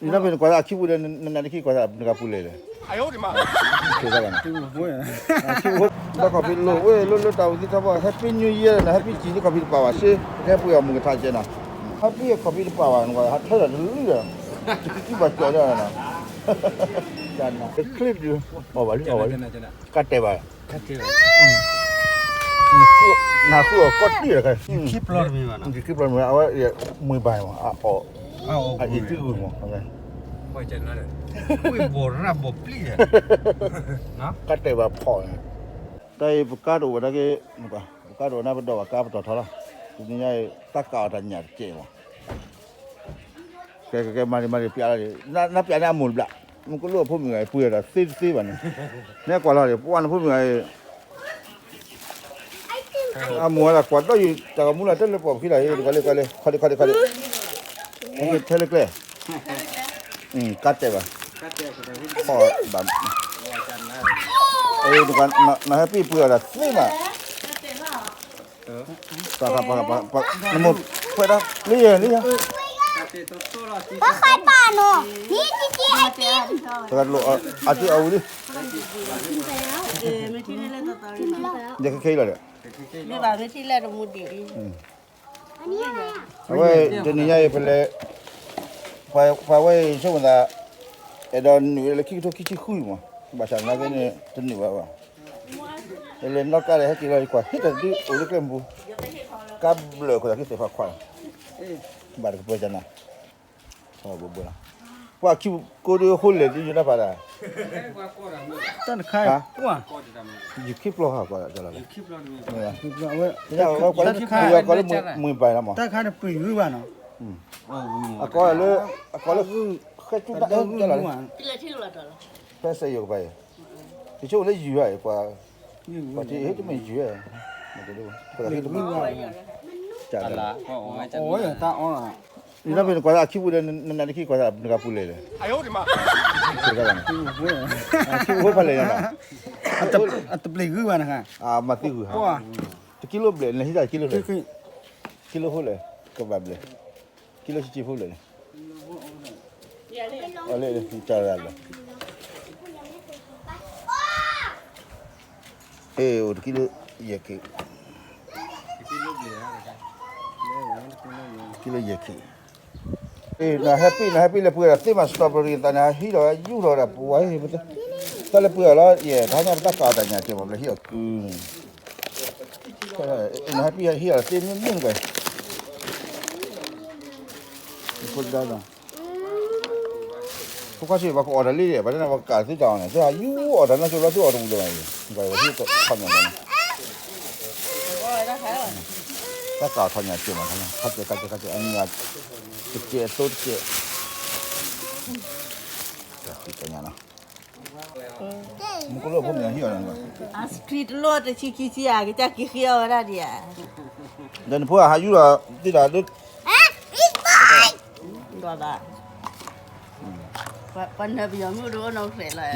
你那边刮啥？起雾的，那里去刮啥？那个不来了。哎呦我的妈！是这个呢。不呀，起雾，那咖啡路，喂，路到底他把 Happy New Year 呢？Happy 几的咖啡包啊？是，还不要么个他接呢？Happy 咖啡的包啊，我还太了绿了，这把焦掉了呢。真的。clip 就，哦，完了，cut 对吧？nah aku kot dia kan keep lor mi mana. di keep lor awak ya muy bai ma oh oh itu mo kan Quay chân nó đấy. Ui bor ra bor pli ya. Nah. kate ba pho dai bukado wa dage muka bukado na do ka ba to thala ni ya ta ka ta nya che ma ke mari pia la na pia na mul bla mu ko lo phu mi ngai pu ya da si ba ne kwa la de pu an phu mi ngai mua là quạt đó gì chả mua là rất là bỏ khi này coi cái thế lực cắt đấy bà họ bán ấy đúng nó happy bữa là thế mà pa nó một phải đó lý nhá có khai bà nó ní chị ai tìm cái lộ chị ấu đi giờ cái cây là được đi vào cái là được một điểm vậy cho nên nhảy phải vậy số là ở đó nữ là khi khui mà bà chẳng là cái này chân nữ vào lên nó cái này hết chỉ là quả hết rồi đi ở cái lembu cá lợn của cái phải khoan bà được bao giờ nào bố qua kêu cô đưa hôn lên đi như thế nào bà Tan khai quá. you keep lo hả quả cho là Keep lor mi. bây giờ có là 10 bài lắm mà Ta khai được pli ui ba no. có là khách chúng ta cho là phải xây dựng bài thì chỗ lấy gì vậy quả thì hết chúng mình gì vậy mà cái đâu quả thì mình chả là Ôi ta on à.你那边刮起雾的，那里去刮啥？那个不来了。哎呦我的妈！是这个呢。起雾不来了。At pli ui ba na ka. Mati gue. Wah. Kilo beli, nih dah kilo le. Ki Kilo full le, kebab le. Kilo cici full le. Oleh le, cara le. Udah kilo ya ke. Kilo ya ke. Na happy le pura tema strawberry tanya hilo yu lo da buai betul. Ta le pura lo ye tanya ta ka tanya je mo le hio ku. Na happy hio tem min kai. Put da da. Ko ka si ba ko order li le ba na ba ka si jang ne. Ja yu order na jo lo order mu lo mai. Kai ba hi to kham ne. Ta ka tanya je mo na. Ka anh ya kecil tu kecil. Tanya lah. Mungkin lo pun yang hilang kan. street lo thì chi à cái chắc kia kia ra đi à Dan pun hayu lah tidak ada. đó là phần này bây giờ mua đồ nó phải là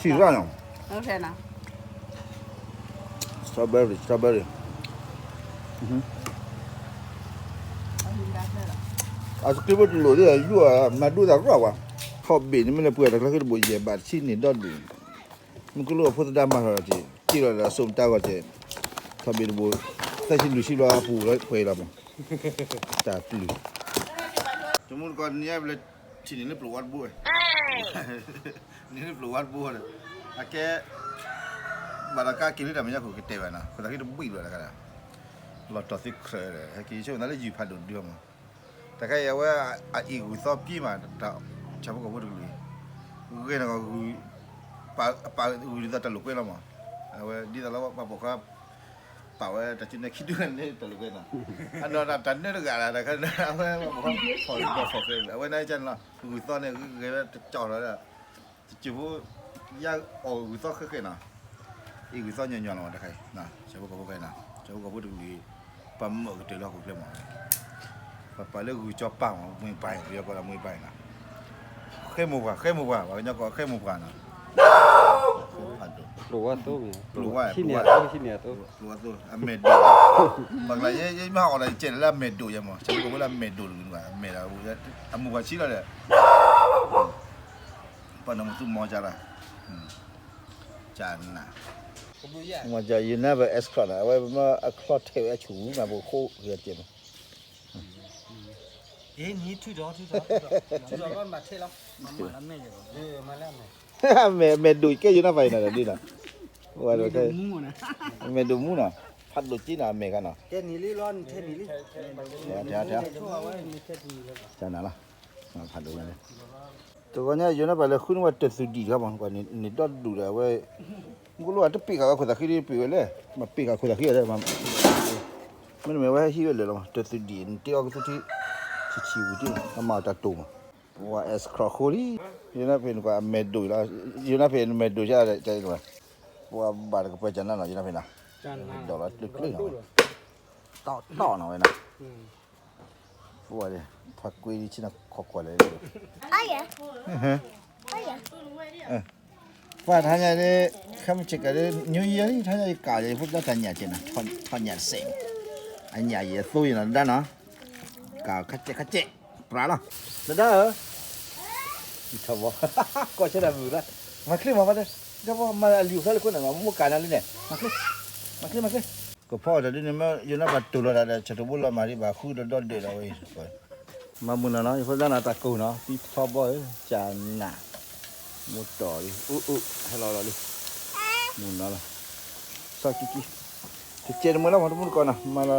Sih kan yang. nó phải nào Strawberry. Asal dulu dia jual madu dah rawa. Hobby ni mana puas dah kalau boleh je bat sini dah dulu. Mungkin lu apa tu dah mahal je. Kira dah som tahu je. Hobby dulu. Saya sini lusi lu apa pula kau lama. Tak dulu. Cuma kau ni boleh sini ni peluat buat. Ni peluat buat. Akhir barangkali kini dah banyak kau kita mana. Kau tak kira bui lu dah kan. Lot of thingsเลยกี่ช่วงนั้นเลยอยู่ผ่านเดือนมาแต่แค่ว่าอีกสอบกี่มาแต่ชาวบ้านก็พูดถึงเลยกูเองก็กูป่ากูดีแต่ตลกเลยมั้งว่าดีแต่เราบอกว่าป่าว่าแต่จริงๆคิดด้วยนี่ตลกเลยนะอันนั้นตันเนี่ยก็อะไรแต่ก็ว่าบอกว่าขอเลยว่าได้จันละกูสอบเนี่ยกูเลยจ่อแล้วเนี่ยจู่ยากกูสอบแค่นะอีกสอบเนี่ยย้อนมาแต่ใครนะชาวบ้านก็พูดกันนะชาวบ้านก็พูดถึงเลยปั๊มมือเตะเราก็เปลี่ยนมาปั๊มเลยกูจับปังมือไปเรียกว่ามือไปนะแค่มือว่าว่าเนี่ยก็แค่มือว่านะ Luar tu. Luar. Sini tu. Luar tu. Medo. Maknanya ini mah orang Cina lah medo ya mah. Cakap aku lah medo dulu kan. Medo. Amu kacil lah. ปนมุตุมอจาระจานน่ะ ผมดูแย่ มันจะอยู่หน้าแบบเอสคอร์ดอะไว้มาคลอดเทวะชูมาบุโคเฮียเจม เอ้นี่ทุจอก็มาเท่แล้วมาแล้วแม่อยู่มาแล้วแม่ เมดูแกอยู่หน้าไปน่ะดิน่ะว่าโอเคเมดูมูน่ะพัดดูจีน่ะเมกันน่ะ เท่นี้ลิร้อนเท่นี้ลิ เดี๋ยว ชั่วไว้ไม่เท่นี้เลย จานน่ะล่ะพัดดูเลยตัวเนี้ยอยู่หน้าไปเลยคุณว่าจะสุดีครับมันกว่านี่ดอดดูเลยเว้ยกูรู้ว่าจะปีกกับคนตะขี้ปีเลยมาปีกับคนตะขี้เลยมันไม่ว่าขี้เลยหรอจะสุดีนี่เอาก็ที่ชิวๆดิมาตะตุ่มว่าเอสครอคูลี่อยู่หน้าเป็นกว่าเมดูแล้วอยู่หน้าเป็นเมดูจะว่าว่าบาร์ก็ไปจันนั่นน่ะอยู่หน้าเป็นน่ะ จานนะ ดอกละลึกๆหน่อยต่อหน่อยนะว่าดิพักกุยชินะขอกว่าเลย Ayah. Ayah. ว่าท่านเนี่ยคำเช็คกันนิวเยียร์ท่านเนี่ยกาเลยพวกเราท่านเนี่ยเจนะท่านเนี่ยเซ็งอันเนี่ยเยอะสุดนะด้านนะกาคัจเจปลาละด้าเหรอที่ทว่าก็ใช่ได้บุระมาคลีมาเดี๋ยวมาลิวเขาเลยคนน่ะมามุกการนั่นเนี่ยมาคลีก็พอแต่เดี๋ยวนี้มาอยู่หน้าประตูแล้วเฉลิมบุญละมาดิบาคู่ดอดเดือดเอาไว้มามุนนะเนาะพวกเราหน้าตากูเนาะที่ทว่าจานน่ะมุดต่อดิฮัลโหลดิมุนนั่นละสักกี่ที่เจอมาแล้วมันก่อนนะมาละ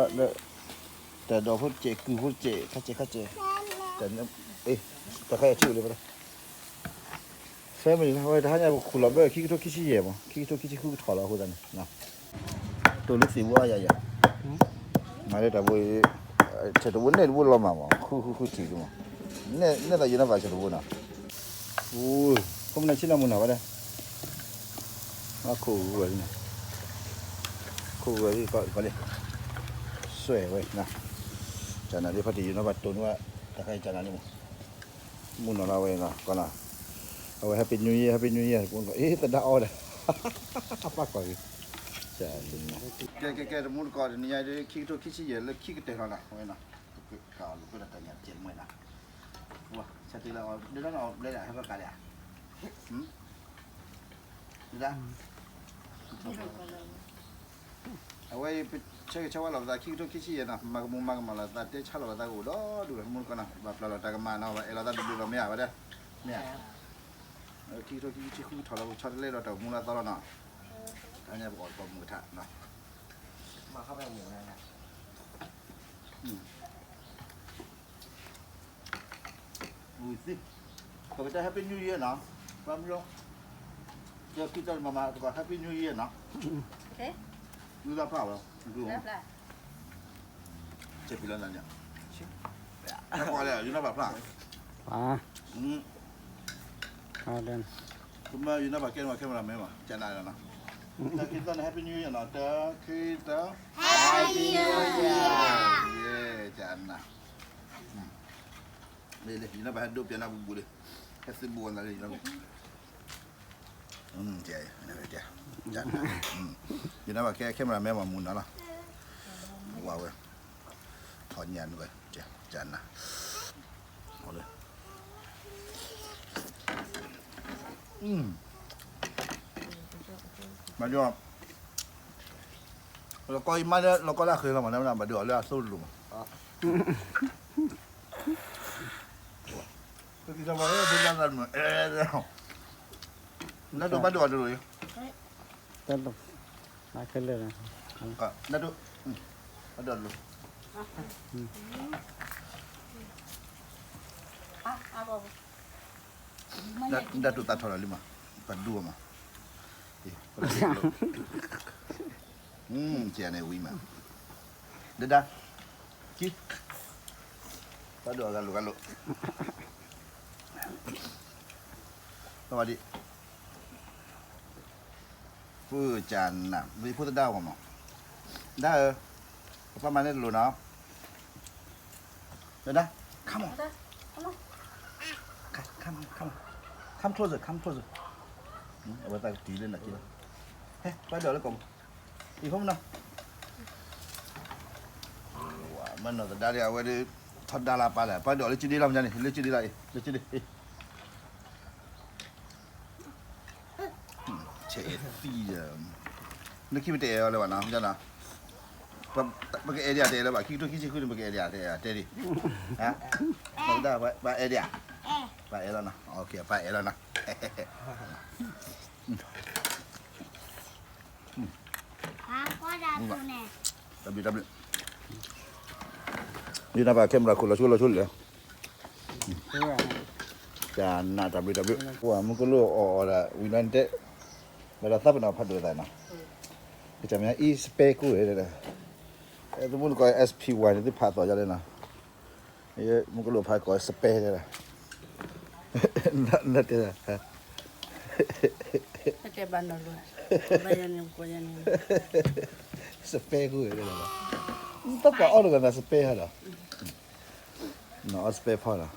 แต่ดอกพุ่งเจคือพุ่งเจคัจเจแต่เนี่ยตะไคร้ชื่อเลยปะเฟมิลี่นะว่าท่านเนี่ยคุยแล้วแบบคิดตัวคิดเยอะมั้งคิดตัวคิดคู่ถอดแล้วหัวใจนะตัวลูกศิษย์ว่าใหญ่มาเลยแต่บุยเฉลิมบุญเนี่ยบุญละมามั้งคู่ถือดูมั้งเนี่ยแต่ยังน่าไปเฉลิมบุญนะโอ้ยผมน่าชินมุนนะวะเนี่ยมาคู่เลยเนี่ยคู่เลยก็เลยสวยเว้ยนะจานนั้นที่พอดีอยู่นะบัดตัวนู้นว่าตะไคร้จานนั้นนี่มั้งมุนเราเว้ยนะก่อนนะเอาไว้ให้เป็นนิวเยียร์ผมก็แต่ได้เอาเลยปักก่อนจานนี้แกมุนก่อนนี่ยายคิดตัวคิดเยอะเลยคิดเตะเราละเว้ยนะข่าวลูกก็ได้เนี่ยเจ็บมั้ยนะว้าชัดที่เราเดี๋ยวเราได้ให้ประกาศอ่ะได้เอาไว้เช็คว่าเราได้คิดตัวคิดเยอะนะมาละแต่เดี๋ยวชาเราได้กูดูมุนก่อนนะแบบเราได้กันมาเนาะเราได้ดูเราไม่อยากวะเด้อไม่อยากคิดตัวคิดคู่ถอดเราชอบเล่นเราแต่มุนเราตลอดเนาะอันนี้บอกกับมือถัดเนาะมาเข้าไปหมูนะอุ้ยสิก็จะ Happy New Year เนาะความรู้เจอพี่ต้นมาตัว Happy New Year เนาะรู้รับเปล่ารู้เจ็บปีแล้วนั่นเนี่ยแล้วพอแล้วอยู่หน้าแบบพลาดเดิน คุณมาอยู่หน้าแบบแก้มาแค่มาไม่มาจะนานแล้วนะแต่คิดตอน Happy New Year เนาะแต่คิดแต่ Happy New Year. เย่จันนะเลยอยู่หน้าแบบดูเปียนาบุเลยแค่ซื้อบัวนั่นเลยนะเจ๋นี่เลยเจ๋จันนะอยู่หน้าแบบแค่มาไม่มามุนแล้วล่ะว้าวเว้ยถอนยันเว้ยเจ๋จันนะเอาเลยมาดูเราก็มาเนี่ยเราก็ได้เคยเรามาแล้วนะมาดูเรื่องสู้ลุงก็ที่จะมาเนี่ยเป็นอะไรเหมือนนั่นดูมาดูดูเลย เต้นลงมาขึ้นเลยนะ ก็นั่นดูมาดูดูนั่นดูตาทอร์ลิมาปัดดูมาเจียเนี่ยวิ่งมาเด็ดคิดปัดดูกันลูกสวัสดีผู้จันน่ะมีผู้ดาวมั้งได้ประมาณนี้รู้เนาะเดี๋ยวนะ come on come closerเอาไปตัดตีเล่นหน่อยทีละเฮ้ยไปเดี๋ยวแล้วก่อนอีกคนนึงว้ามันน่ะได้เดี๋ยวเอาไว้ทอดดาราไปแล้วไปเดี๋ยวเลยจีดีเราจะนี่เลยจีดีไรเลยจีดี切地呀，那去不得了吧？那讲呐，不给 idea 得了吧？去都去去不给 idea 得呀，得的，啊，不得把 idea，把 idea 呢？OK，把 idea 呢？啊，我咋做呢？ W，你那把 camera 过来出来。Jangan W. Wah, mungkin lu orang winante. Berasa pernah padu tanah. Macamnya spek ku ada. Itu pun kau SP1 itu pat aja lah. Ya, mungkin lu pat kau spek je lah. Nak dia. Ada bandar lu. Bayan ni. Spek ku ada lah. Entah apa orang kan spek ada. Nak spek apa lah.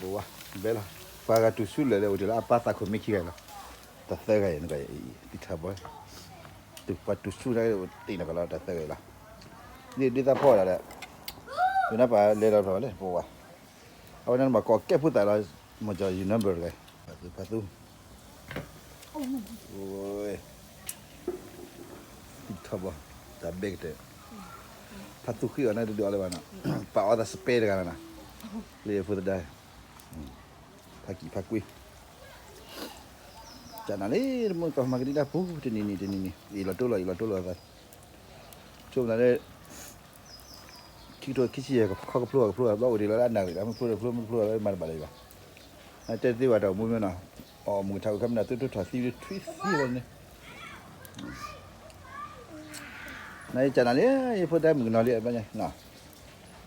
Wah, bela. Paga tu sulle le udah apa tak kau mikir lah. Tak tergai ni kaya ditaboy. Tu patu sulle tina kalau tak tergai lah. Ni tak apa lah. Kenapa le dah le? Wah. Awak nak kau ke putar lah macam you number le. Patu. Oi. Ditaboy. Tak baik deh. Patu kiri ana duduk ala mana. Pak ada spare kan ana. Le putar dah. Pagi. Jangan ni, muka makan di dapur. Ini. Ilah tu lah. Cuma ni kita kisi ya, kau keluar. Bawa di luar anda, kamu keluar mana balik lah. Nanti tu ada mungkin mana. Oh, mungkin tahu kamu nanti tu thasi twist ni. Nah, jangan ni, ia pun dah mengenali apa ni. Nah,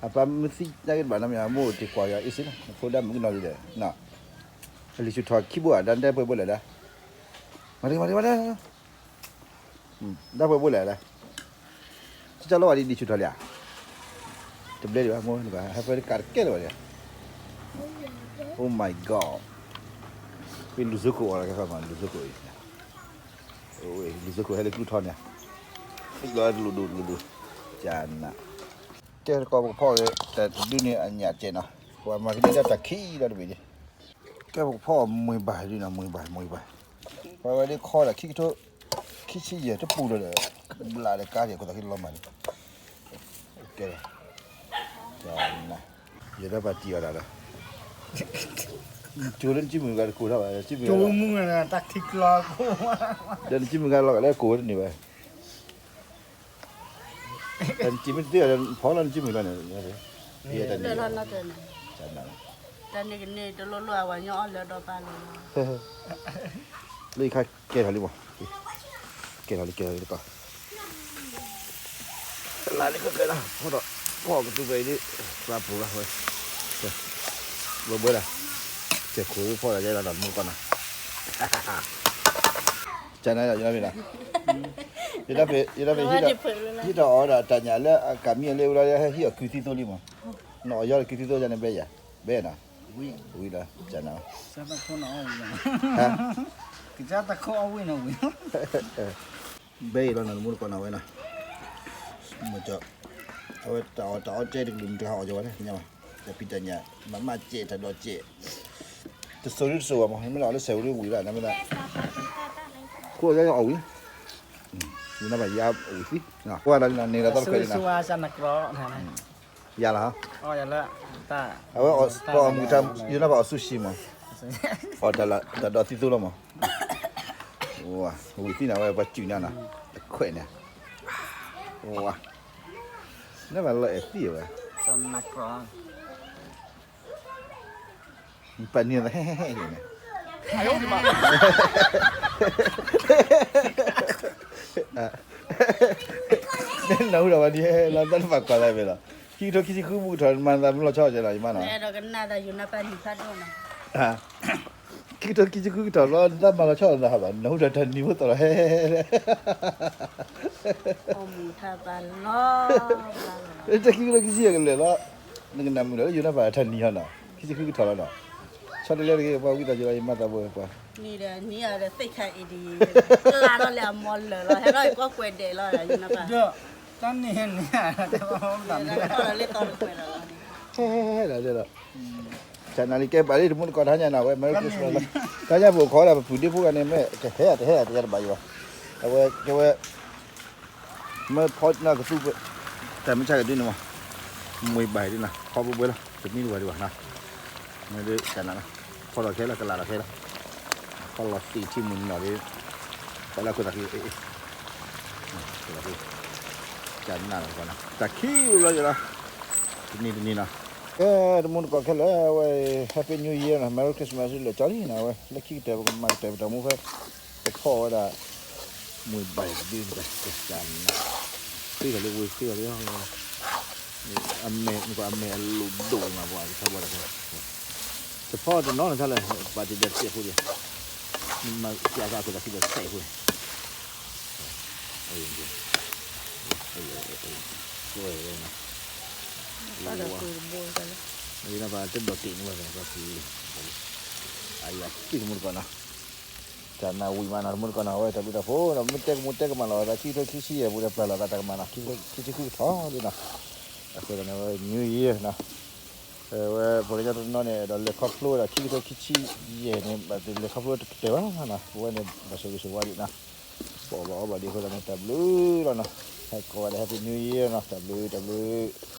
apa mesti jangan mana yang mau dikuaya isi lah. Pun dah mengenali dia. Nah. Kalau sudah kibut dan dah boleh dah. Mari. Dah boleh dah. Sejak lalu di sudah lihat. Terbelah dia, mau ni bah. Apa karkel dia? Oh my god. Ini lusuku orang kata mana lusuku ini. Oh, lusuku hele kluton ya. Ikut dulu. Jangan. Kita kau pakai dunia anyat je nah. Wah makin dia tak kiri dah begini. Cáiพ่อมวยบ่ายด้วยนะมวยบ่ายเพราะว่าได้ข้อละคิดทุกคิดชี้เยอะจะปูเลยเวลาได้การเดี๋ยวก็ต้องคิดล้อมมันโอเคจ้านะเดี๋ยวได้ปาจีอะไรล่ะจูเล่นจิ้มมือกันกูได้ป่ะจิ้มมือ จูมึงนะตักทิกลอกู เดินจิ้มมือกันเราก็ได้กูนี่ไปเดินจิ้มมือเดียวพอเล่นจิ้มมือกันเนี่ยนี่เดิน Dah lah nak ni. จ้านะ Dan ni dulu awalnya ada doa lu. เลยค่ะเกลี่ยอะไรบ่เกลี่ยอะไรก็ลาเลยก็เกลี่ยละพ่อก็ตัวไปนี่ปลาปูละเว้ยบ่เบื่อละเจ็บขู่พ่อจะได้ระดับมือก่อนนะจะไหนล่ะยังไม่ล่ะยังไม่ที่เราอ๋อละแต่เนี่ยแล้วการมีเร็วแล้วให้ที่คิวที่ตัวนี้มั้งเนาะยอดคิวที่ตัวจะเนี่ยเบ้นะวิละจะนะ จะตะโกนเอาวิ่ง ฮะ จะตะโกนเอาวิ่ง เบ้แล้วนั่นมุดก่อนเอาไว้นะมันจะเอาต่อเจ๊ดึงจะเอาจะไว้เนี่ยมั้งจะพิจารณามันมาเจ๊ถ้าโดนเจ๊จะสู้หรือสู้มั้งไม่รอแล้วเซลล์หรือวิ่งแล้วนะไม่ได้คู่จะเอาวิ่งนี่น่าไปยาวิ่งสินะว่าเราเนี่ยเราต้องเคยนะ สุวาสนักร้องนะ ยาละฮะ อ๋ออย่าละตา เอาว่าพอมึงทำอยู่น่าไปเอาซูชิมั้งอ๋อแต่ดอที่ตัวละมั้งว้าวิ่งที่ไหนว่าไปจิ้มเนี่ยนะแขวนเนี่ยว้านี่มันละเอียดที่ว่ะ สนักร้อง ปันเนี่ยนะเฮ้ยเนี่ย 哎呦我的妈！ nên nấu đâu đi là dân phật quả lại về là khi thôi khi cứ bụi thuần mà làm lo cho vậy là gì mà nó Ada kena dah yuna pani satu na. à khi thôi khi cứ thuần lo dân mà lo cho là hả nấu ra thần nhiều tao là Om thaban lo. thế khi thôi khi cái là nên nằm nữa yuna phải thần nhiều nào khi cứ thuần là cho nên là cái bao cái tao chơi mà tao vừa qua Ni dah ni ada sekat ini. Kelaro le mall le. Helai ko kuede lo yuna pa. เยอะจันนี่เห็นเนี่ยแต่ว่าผม Dah ทำ ko le ton kuede lo ni. là đây là channel ke bari mun ko thanya na we merry christmas thanya bu kho la pu di pu ka ne me ke he ya ba yo we ke we me phot na ka suแต่ไม่ใช่กันด้วยนะมวยใบด้วยนะพอบุบเลยจะมีด้วยดีกว่านะไม่ได้แต่นั้นนะพอเราแค่ละกันละแค่ละพอเราตีที่มุนหน่อยดิไปแล้วคนตะกี้คนตะกี้จานหน้าก่อนนะตะกี้เลยอยู่นะนี่นะทุกคนก็แค่แล้วเว้ย Happy New Year นะ Merry Christmas เลยจอนี่นะเว้ยแล้วคิดแต่มาแต่มุ้งไปพ่อได้มวยใบดิ้นไปจานนะที่เขาเรียกว่าที่เขาเรียกว่าอเมริกาลูโดมาบ่อยเขาบอกอะไรเฉพาะตอนนั้นใช่เลยปฏิเด็ดเสียผู้เดียวมาเสียการคนละที่เด็ดเสียผู้ช่วยเลยนะ ก็จะคุยโบยกันแล้ว นี่นะป่ะจะดอตินี่ว่าก็คือไอ้ยักษ์ที่มุนก่อนนะจะน่าวิ่งมาหน้ามุนก่อนนะเว้ยแต่บุตรพ่อเรามุดเตกมาแล้วแต่ที่ที่ชี้บุตรปลาเราแต่มานะที่คือท้อเลยนะคือตอนนี้ว่า New Year นะว่าบริจาคน้อยเนี่ยเราเล็กครอบครัวเราที่ตัวคิดชี้เย่เนี่ยแบบเล็กครอบครัวเดี๋ยวนะว่าเนี่ยมาช่วยว่าดีนะบอกว่าดีคนละเนี่ยแต่บลูแล้วนะให้ก่อน Happy New Year นะแต่บลู